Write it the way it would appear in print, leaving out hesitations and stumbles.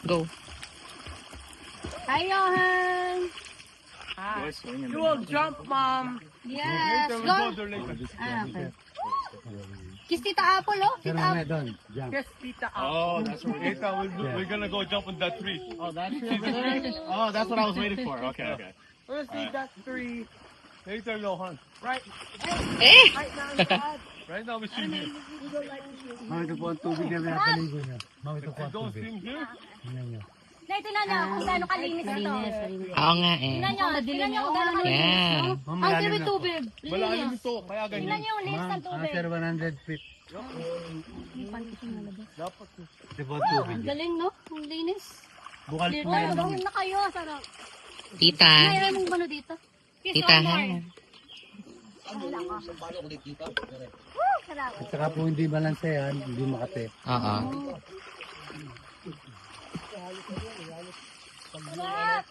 Go. Hi, Johan. You will jump, Mom. Yes, Later, go. we'll go there later. Okay. Kiss Tita Apple, oh. Tita Apple. Yes, Tita. Oh, that's what Tita, we're gonna go jump on that tree. Oh, that tree over there? Oh, that's what I was waiting for. Okay, okay. Let's see that tree. Later, Johan. Right. Eh! Right now, Dad. Right now, we swim here. Mami, ito po ang tubig na pinapaligo niya. Mami, ito po We ang don't tubig. swim here. Tingnan niyo. Tingnan niyo kung gaano kalinis ito. Oo nga eh. Tingnan niyo kung gaano kalinis. Yeah. Ma'am, Ang malalim dami na po. tubig. Malalim ito, kaya Tingnan ganyan. niyo yung linis Ma'am, ng tubig. sir, 100 feet. Dapat. Ito po ang tubig. Ang galing, no? Ang linis. Bukal po Oh, yan. gawin na kayo. Sarap. Tita. Mayroon mong bano dito. Tita ha. At saka po hindi balanse yan, hindi makate. Oo. Sarap.